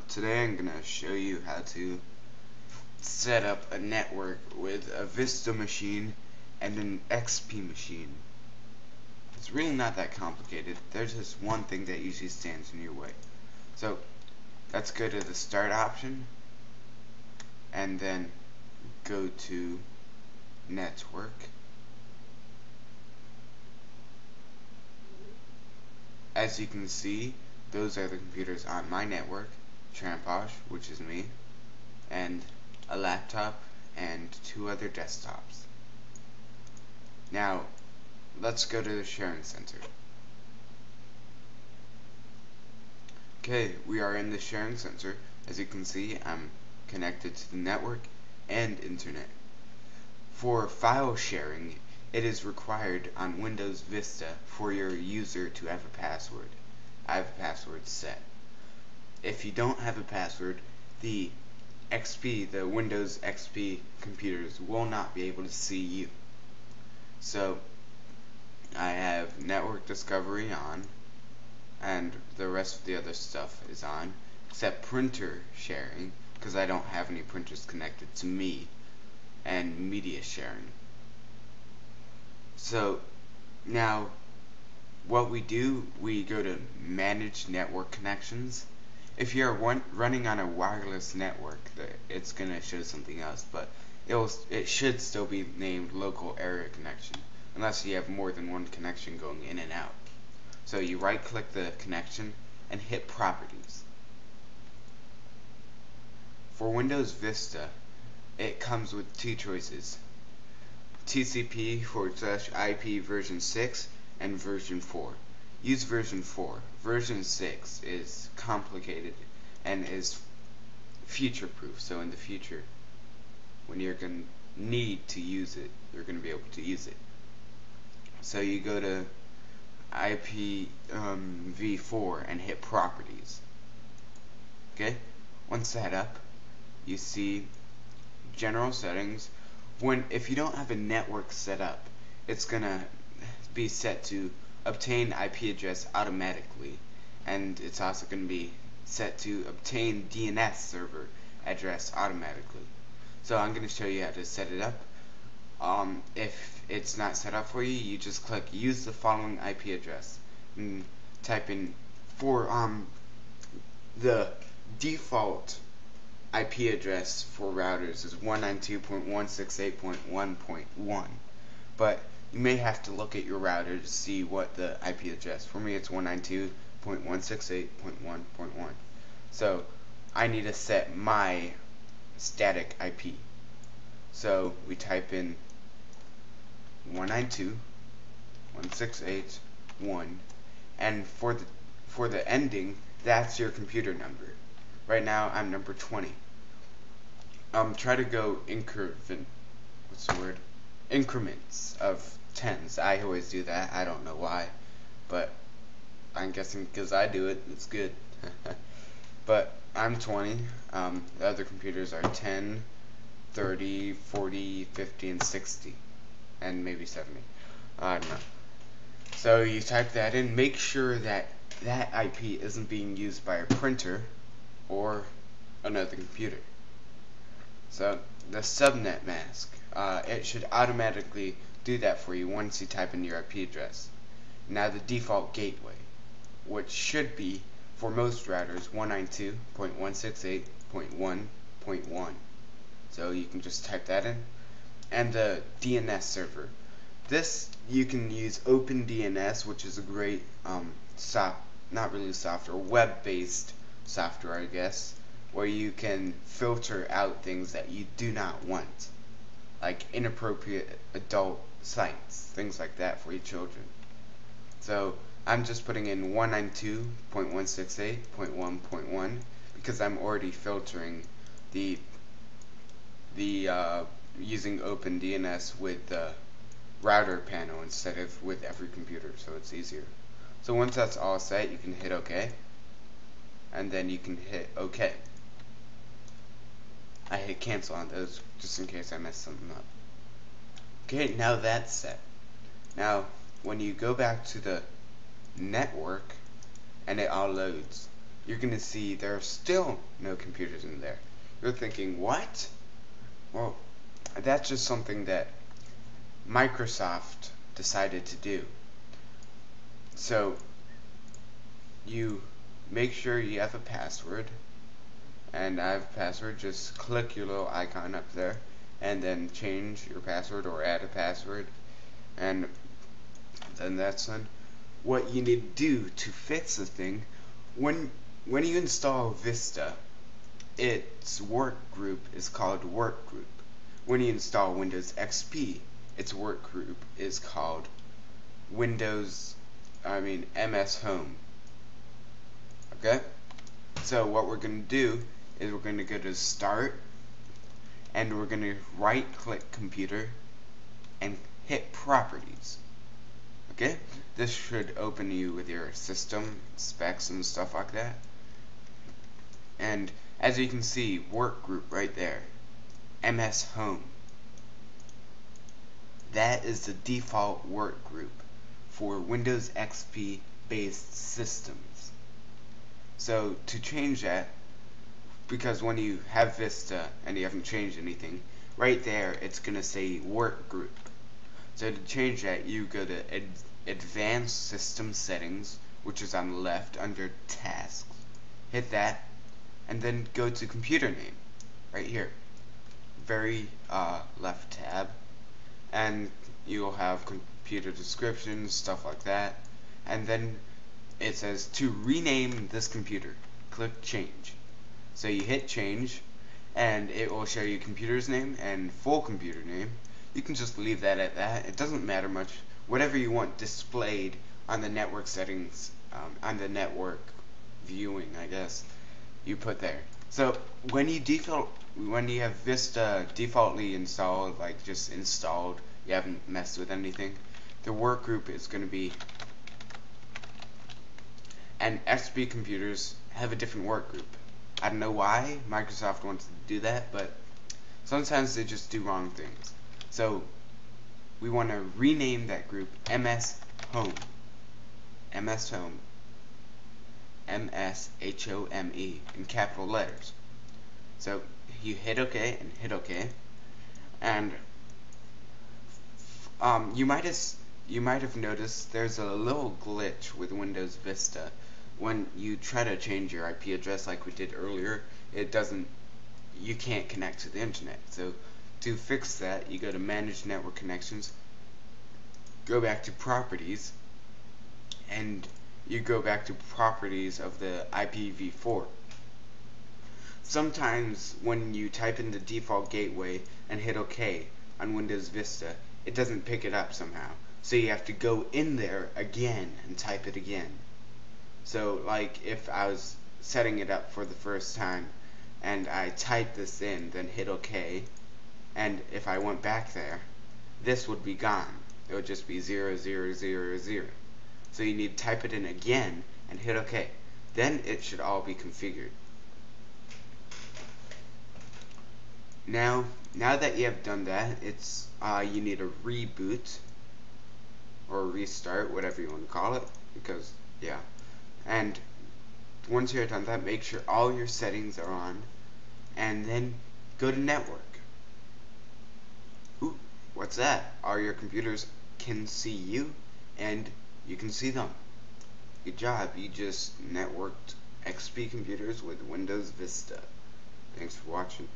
Today I'm going to show you how to set up a network with a Vista machine and an XP machine. It's really not that complicated. There's just one thing that usually stands in your way. So let's go to the start option and then go to network. As you can see, those are the computers on my network. Tramposh, which is me, and a laptop and 2 other desktops. Now let's go to the sharing center. Okay, we are in the sharing center. As you can see, I'm connected to the network and internet. For file sharing, it is required on Windows Vista for your user to have a password. I have a password set. If you don't have a password, the Windows XP computers will not be able to see you. So I have network discovery on, and the rest of the other stuff is on, except printer sharing, because I don't have any printers connected to me, and media sharing. So now what we do, we go to manage network connections. If you're running on a wireless network, it's going to show something else, but it should still be named local area connection, unless you have more than one connection going in and out. So you right click the connection and hit properties. For Windows Vista, it comes with 2 choices: TCP/IP version 6 and version 4. Use version 4. Version 6 is complicated and is future proof, so in the future when you're going to need to use it, you're going to be able to use it. So you go to IPv4 and hit properties. Okay? Once set up, you see general settings. If you don't have a network set up, it's going to be set to obtain IP address automatically, and it's also going to be set to obtain DNS server address automatically. So I'm going to show you how to set it up. If it's not set up for you, you just click use the following IP address and type in for the default IP address for routers is 192.168.1.1, but you may have to look at your router to see what the IP address. For me, it's 192.168.1.1. So I need to set my static IP. So we type in 192.168.1, and for the ending, that's your computer number. Right now I'm number 20. Try to go increments of tens. I always do that. I don't know why, but I'm guessing because I do it, it's good. But I'm 20. The other computers are 10, 30, 40, 50, and 60, and maybe 70. I don't know. So you type that in. Make sure that that IP isn't being used by a printer or another computer. So the subnet mask, it should automatically do that for you once you type in your IP address. Now the default gateway, which should be for most routers 192.168.1.1. So you can just type that in. And the DNS server. This you can use OpenDNS, which is a great not really software, web-based software, I guess, where you can filter out things that you do not want, like inappropriate adult sites, things like that for your children. So I'm just putting in 192.168.1.1 because I'm already filtering the using OpenDNS with the router panel instead of with every computer, so it's easier. So once that's all set, you can hit OK, and then you can hit OK. I hit cancel on those just in case I messed something up. Okay, now that's set. Now when you go back to the network and it all loads, you're going to see there are still no computers in there. You're thinking, what? Well, that's just something that Microsoft decided to do. So you make sure you have a password, and I have a password. Just click your little icon up there and then change your password or add a password, and then that's done. What you need to do to fix the thing, when you install Vista, its work group is called Workgroup. When you install Windows XP, its work group is called MS Home. Okay? So what we're going to do is we're going to go to Start, and we're going to right click Computer and hit Properties. Okay? This should open you with your system specs and stuff like that. And as you can see, work group right there, MS Home. That is the default work group for Windows XP based systems. So to change that, because when you have Vista and you haven't changed anything, right there it's going to say work group. So to change that, you go to Advanced System Settings, which is on the left under Tasks. Hit that, and then go to Computer Name, right here, very left tab, and you'll have computer descriptions, stuff like that, and then it says to rename this computer, click Change. So you hit Change, and it will show you computer's name and full computer name. You can just leave that at that. It doesn't matter much. Whatever you want displayed on the network settings, on the network viewing, I guess, you put there. So when you have Vista defaultly installed, like just installed, you haven't messed with anything, the work group is going to be, and XP computers have a different work group. I don't know why Microsoft wants to do that, but sometimes they just do wrong things. So we want to rename that group MS Home. MS Home. MSHOME in capital letters. So you hit OK and hit OK, and you might have noticed there's a little glitch with Windows Vista. When you try to change your IP address like we did earlier, you can't connect to the internet. So to fix that, you go to Manage Network Connections, go back to Properties, and you go back to Properties of the IPv4. Sometimes when you type in the default gateway and hit OK on Windows Vista, it doesn't pick it up somehow. So you have to go in there again and type it again. So like if I was setting it up for the first time and I typed this in, then hit OK, and if I went back there, this would be gone. It would just be 0000. So you need to type it in again and hit OK. Then it should all be configured. Now that you have done that, it's you need a reboot or a restart, whatever you want to call it, because yeah. And once you're done that, make sure all your settings are on, and then go to network. Ooh, what's that? All your computers can see you, and you can see them. Good job, you just networked XP computers with Windows Vista. Thanks for watching.